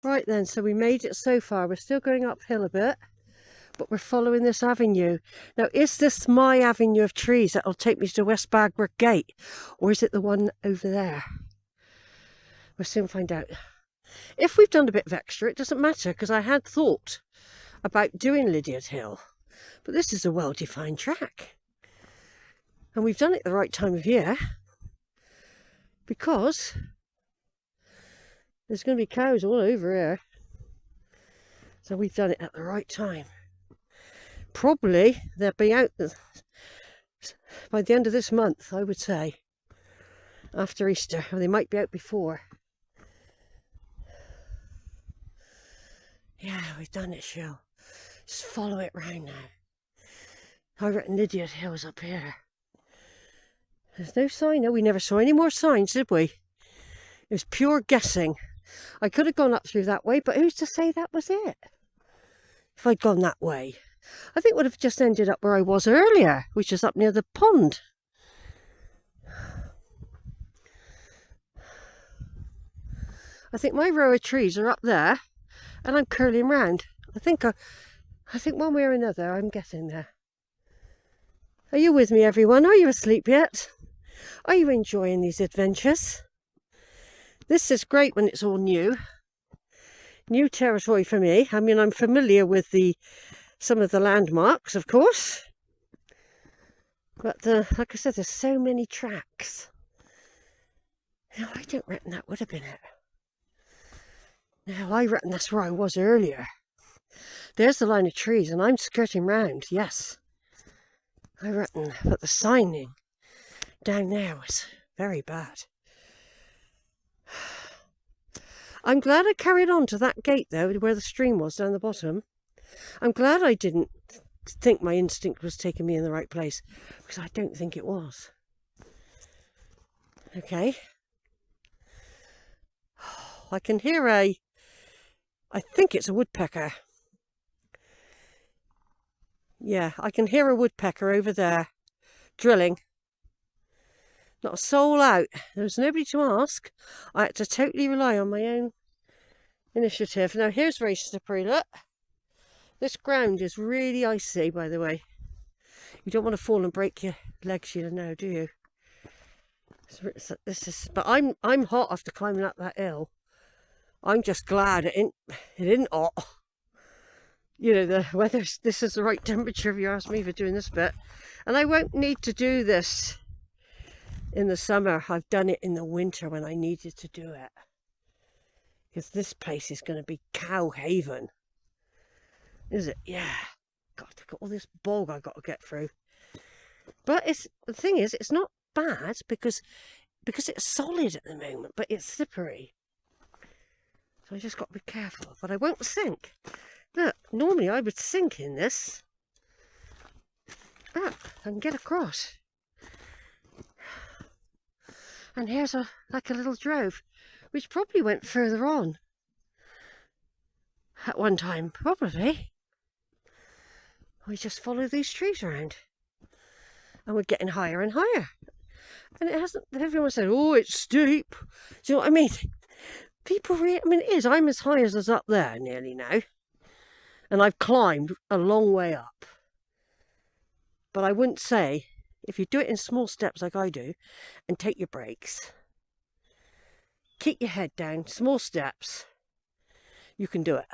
Right then, so we made it so far. We're still going uphill a bit, but we're following this avenue. Now, is this my avenue of trees that'll take me to West Bagborough Gate, or is it the one over there? We'll soon find out. If we've done a bit of extra, it doesn't matter, because I had thought about doing Lydiard Hill, but this is a well-defined track. And we've done it the right time of year, because there's going to be cows all over here. So we've done it at the right time. Probably they'll be out by the end of this month, I would say, after Easter, or they might be out before. Yeah, we've done it, Sheila. Just follow it round now. I reckon Lydiard Hill's up here. There's no sign. No, we never saw any more signs, did we? It was pure guessing. I could have gone up through that way, but who's to say that was it? If I'd gone that way, I think would have just ended up where I was earlier, which is up near the pond. I think my row of trees are up there, and I'm curling round. I think one way or another, I'm getting there. Are you with me, everyone? Are you asleep yet? Are you enjoying these adventures? This is great when it's all new. New territory for me. I mean, I'm familiar with some of the landmarks, of course. But like I said, there's so many tracks. Now, I don't reckon that would have been it. Now, I reckon that's where I was earlier. There's the line of trees, and I'm skirting round, yes. I reckon, but the signing down there was very bad. I'm glad I carried on to that gate, though, where the stream was down the bottom. I'm glad I didn't think my instinct was taking me in the right place, because I don't think it was. Okay. I can hear I think it's a woodpecker. Yeah, I can hear a woodpecker over there, drilling. Not a soul out. There was nobody to ask. I had to totally rely on my own initiative. Now, here's very slippery, look. This ground is really icy, by the way. You don't want to fall and break your leg, Sheila, now, do you? But I'm hot after climbing up that hill. I'm just glad it isn't hot. You know, the weather's, this is the right temperature if you ask me for doing this bit. And I won't need to do this in the summer. I've done it in the winter when I needed to do it. Because this place is going to be cow haven. Is it? Yeah. God, I've got all this bog I've got to get through. But the thing is, it's not bad because it's solid at the moment, but it's slippery. So I just got to be careful. But I won't sink. Look, normally I would sink in this. Ah, I can get across. And here's like a little drove, which probably went further on at one time, probably. We just follow these trees around, and we're getting higher and higher. And it hasn't. Everyone said, "Oh, it's steep." Do you know what I mean? People really. I mean, it is. I'm as high as us up there nearly now, and I've climbed a long way up. But I wouldn't say, if you do it in small steps like I do, and take your breaks, keep your head down, small steps, you can do it.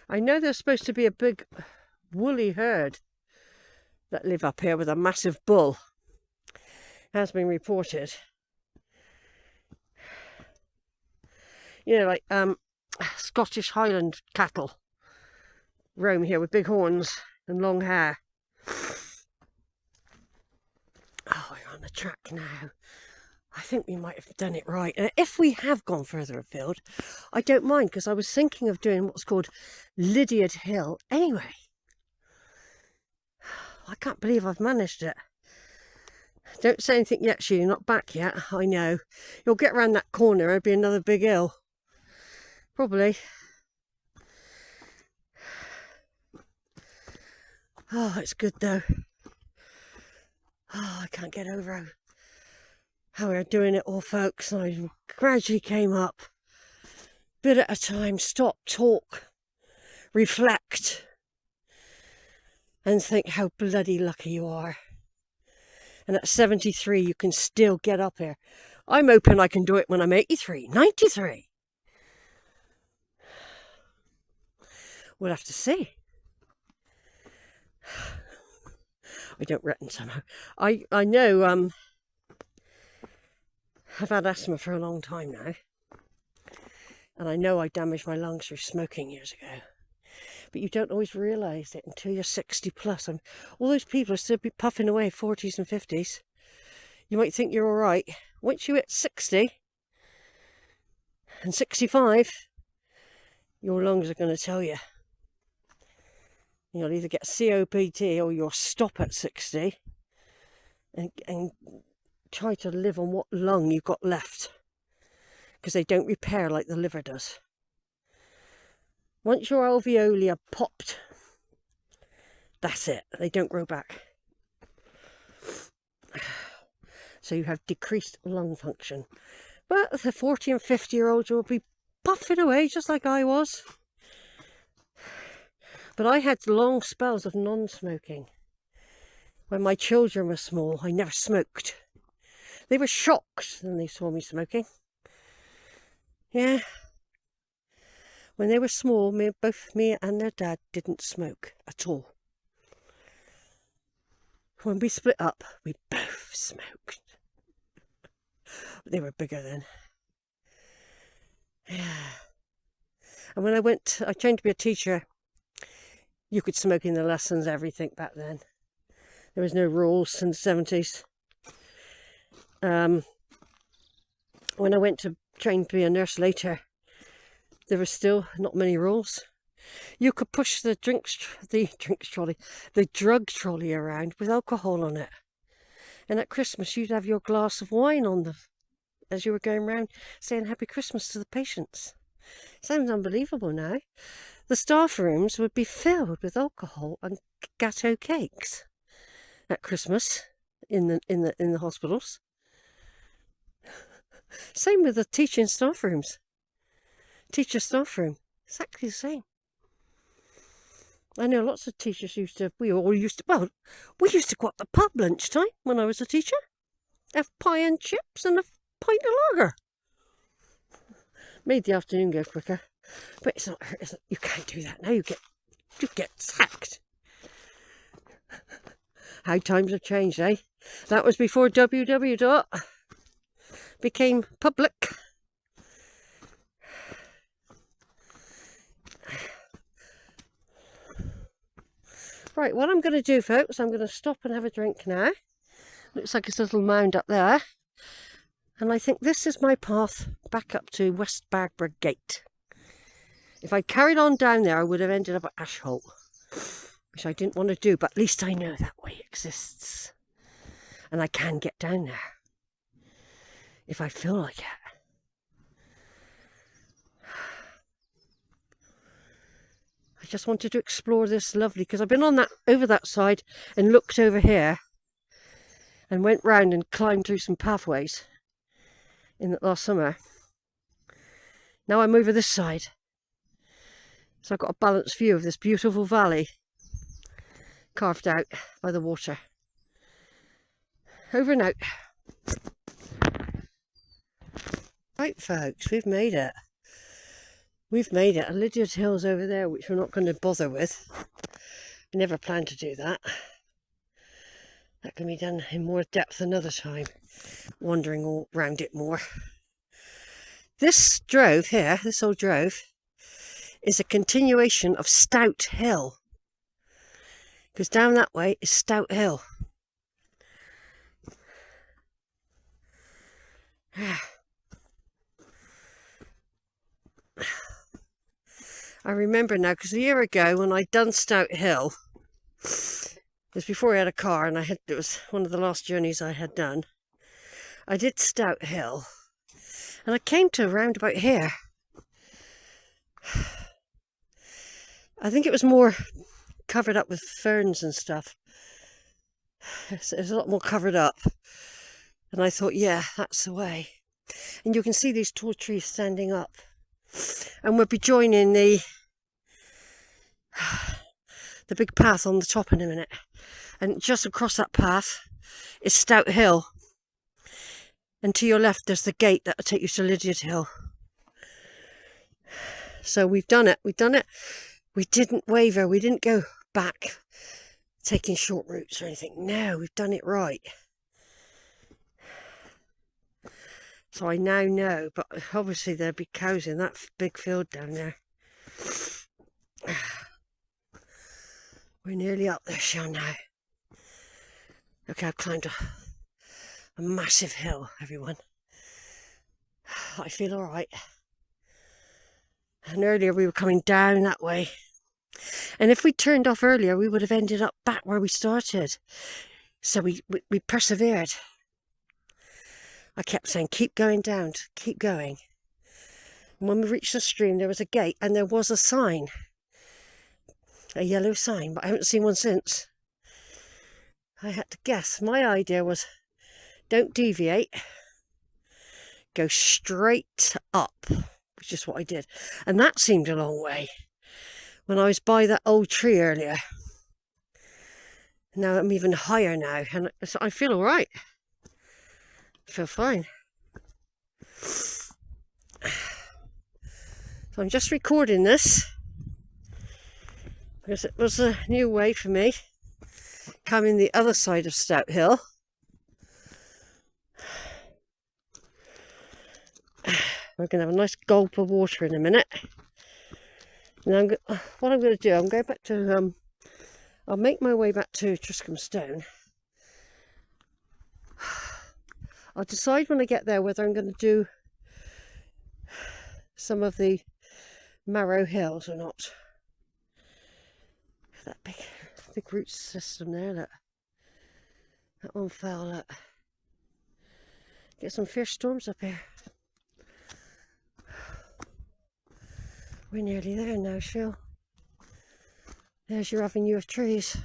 I know there's supposed to be a big woolly herd that live up here with a massive bull. Has been reported. You know, like Scottish Highland cattle roam here with big horns and long hair. Oh, we're on the track now. I think we might have done it right. And if we have gone further afield, I don't mind, because I was thinking of doing what's called Lydiard Hill anyway. I can't believe I've managed it. Don't say anything yet, Sheila. You're not back yet. I know. You'll get around that corner, it'll be another big hill. Probably. Oh, it's good though. Oh, I can't get over how we were doing it all, folks, and I gradually came up, bit at a time, stop, talk, reflect, and think how bloody lucky you are. And at 73, you can still get up here. I'm hoping I can do it when I'm 83, 93. We'll have to see. I don't reckon somehow. I know I've had asthma for a long time now. And I know I damaged my lungs through smoking years ago. But you don't always realise it until you're 60 plus. All those people are still be puffing away, 40s and 50s. You might think you're all right. Once you hit 60 and 65, your lungs are going to tell you. You'll either get COPD or you'll stop at 60 and try to live on what lung you've got left, because they don't repair like the liver does. Once your alveoli are popped, that's it. They don't grow back. So you have decreased lung function. But the 40 and 50-year-olds will be puffing away just like I was. But I had long spells of non-smoking. When my children were small, I never smoked. They were shocked when they saw me smoking. Yeah. When they were small, both me and their dad didn't smoke at all. When we split up, we both smoked. But they were bigger then. Yeah. And when I trained to be a teacher, you could smoke in the lessons, everything back then. There was no rules in the 70s. When I went to train to be a nurse later, there were still not many rules. You could push the drug trolley around with alcohol on it. And at Christmas, you'd have your glass of wine on as you were going around saying Happy Christmas to the patients. Sounds unbelievable now. The staff rooms would be filled with alcohol and gateau cakes at Christmas in the hospitals. Same with the teaching staff rooms. Teacher staff room, exactly the same. I know lots of teachers we used to go up the pub lunchtime when I was a teacher. Have pie and chips and a pint of lager. Made the afternoon go quicker. But it's not, you can't do that now. You get sacked. How times have changed, eh? That was before www. became public. Right, what I'm going to do, folks, I'm going to stop and have a drink now. Looks like it's a little mound up there. And I think this is my path back up to West Bagborough Gate. If I carried on down there, I would have ended up at Ashholt, which I didn't want to do, but at least I know that way exists. And I can get down there if I feel like it. I just wanted to explore this lovely, because I've been over that side and looked over here and went round and climbed through some pathways in the last summer. Now I'm over this side, so I've got a balanced view of this beautiful valley carved out by the water. Over and out. Right, folks, we've made it. We've made it. Lydia's Hill's over there, which we're not going to bother with. I never planned to do that. That can be done in more depth another time, wandering all round it more. This drove here, this old drove, is a continuation of Stout Hill. Because down that way is Stout Hill. I remember now, because a year ago when I'd done Stout Hill, it was before I had a car, and it was one of the last journeys I had done. I did Stout Hill, and I came to a roundabout here. I think it was more covered up with ferns and stuff. It was a lot more covered up. And I thought, yeah, that's the way. And you can see these tall trees standing up. And we'll be joining the big path on the top in a minute. And just across that path is Stout Hill. And to your left, there's the gate that will take you to Lydiard Hill. So we've done it. We've done it. We didn't waver. We didn't go back taking short routes or anything. No, we've done it right. So I now know, but obviously there'll be cows in that big field down there. We're nearly up there, Sheila, now. Okay, I've climbed a massive hill, everyone. I feel all right. And earlier we were coming down that way. And if we turned off earlier, we would have ended up back where we started. So we persevered. I kept saying, keep going down, keep going. And when we reached the stream, there was a gate and there was a sign. A yellow sign, but I haven't seen one since. I had to guess. My idea was, don't deviate. Go straight up, which is what I did. And that seemed a long way when I was by that old tree earlier. Now I'm even higher now, and so I feel all right. I feel fine. So I'm just recording this because it was a new way for me coming the other side of Stout Hill. We're going to have a nice gulp of water in a minute. Now, what I'm going to do, I'm going back to, I'll make my way back to Triscombe Stone. I'll decide when I get there whether I'm going to do some of the Marrow Hills or not. That big root system there, look. That one fell, look. Get some fierce storms up here. We're nearly there now, Sheila. There's your avenue of trees.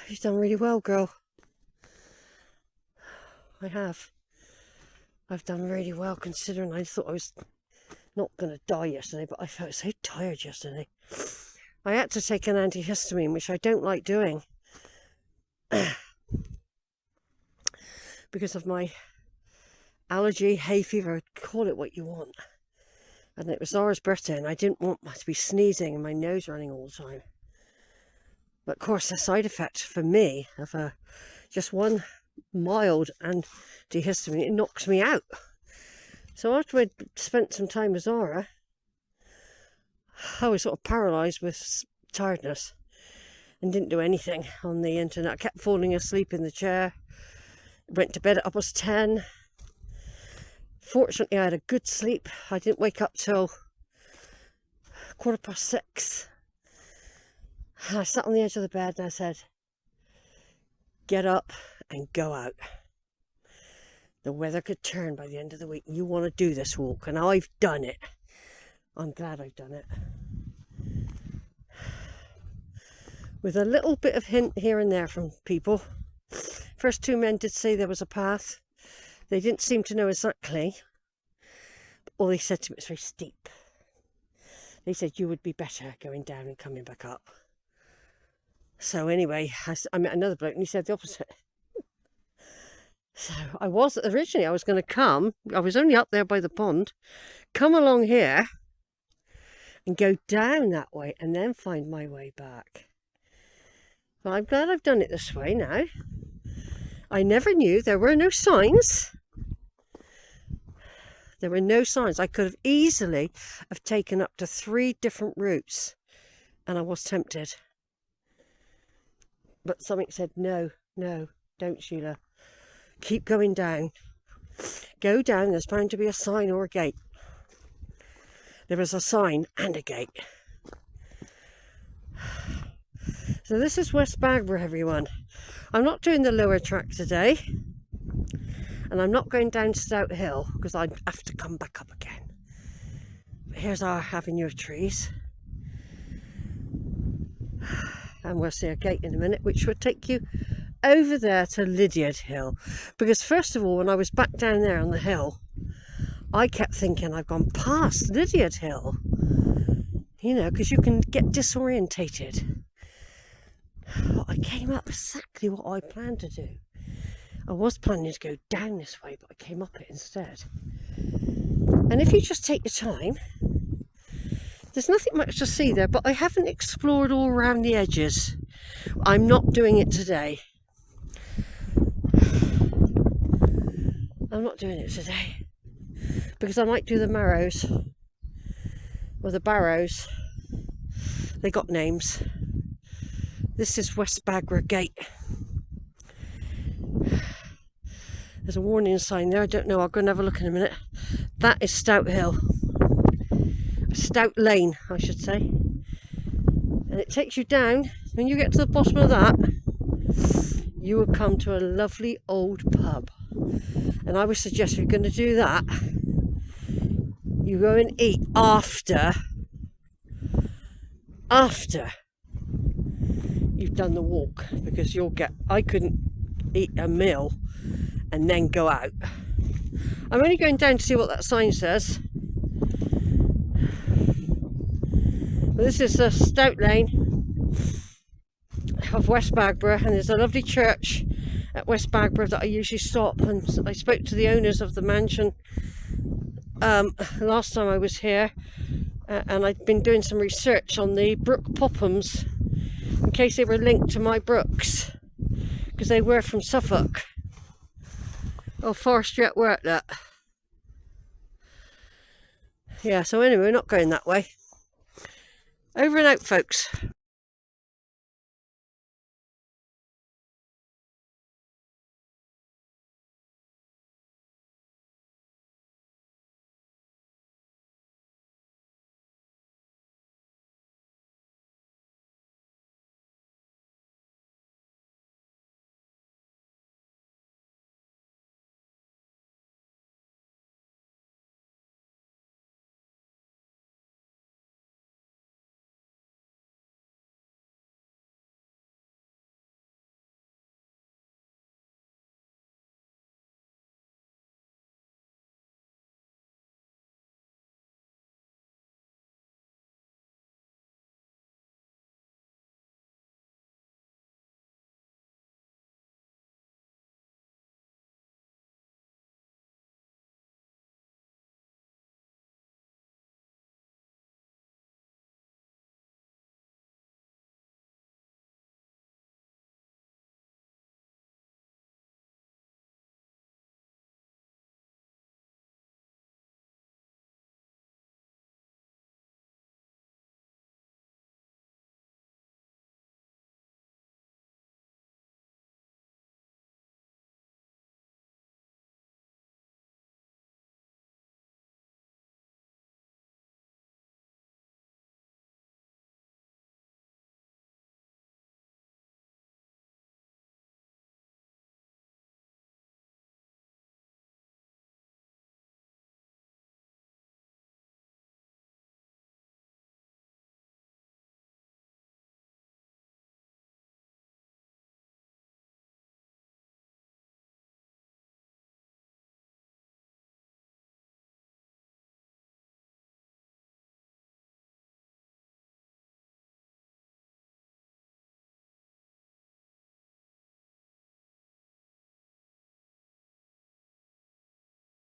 You've done really well, girl. I have. I've done really well considering I thought I was not going to die yesterday, but I felt so tired yesterday. I had to take an antihistamine, which I don't like doing. Because of my allergy, hay fever, call it what you want. And it was Zara's birthday and I didn't want to be sneezing and my nose running all the time. But of course the side effect for me of just one mild antihistamine, it knocks me out. So after I'd spent some time with Zara, I was sort of paralysed with tiredness and didn't do anything on the internet. I kept falling asleep in the chair. Went to bed at 10:30. Fortunately, I had a good sleep. I didn't wake up till 6:15. I sat on the edge of the bed and I said, get up and go out. The weather could turn by the end of the week. You want to do this walk, and I've done it. I'm glad I've done it. With a little bit of hint here and there from people. First two men did say there was a path. They didn't seem to know exactly. All they said to me, it was very steep. They said you would be better going down and coming back up. So anyway, I met another bloke and he said the opposite. So I was going to come. I was only up there by the pond. Come along here and go down that way and then find my way back. Well, I'm glad I've done it this way now. I never knew there were no signs. There were no signs. I could have easily have taken up to 3 different routes and I was tempted. But something said, no, don't, Sheila. Keep going down. Go down, there's bound to be a sign or a gate. There was a sign and a gate. So this is West Bagborough, everyone. I'm not doing the lower track today. And I'm not going down Stout Hill because I'd have to come back up again. But here's our avenue of trees. And we'll see a gate in a minute, which would take you over there to Lydiard Hill, because first of all, when I was back down there on the hill, I kept thinking I've gone past Lydiard Hill, you know, because you can get disorientated. I came up exactly what I planned to do. I was planning to go down this way, but I came up it instead. And if you just take your time, there's nothing much to see there, but I haven't explored all around the edges. I'm not doing it today. I'm not doing it today because I might do the Marrows or the Barrows. They got names. This is West Bagborough Gate. There's a warning sign there. I don't know. I'll go and have a look in a minute. That is Stout Hill. Stout Lane, I should say. And it takes you down. When you get to the bottom of that, you will come to a lovely old pub. And I would suggest if you're going to do that, you go and eat after you've done the walk, because you'll get, I couldn't eat a meal and then go out. I'm only going down to see what that sign says. But this is the Stout Lane of West Bagborough, and there's a lovely church at West Bagborough that I usually stop, and I spoke to the owners of the mansion last time I was here, and I'd been doing some research on the brook pophams in case they were linked to my brooks, because they were from Suffolk. Oh, forestry at work, that. Yeah, so anyway, we're not going that way. Over and out, folks.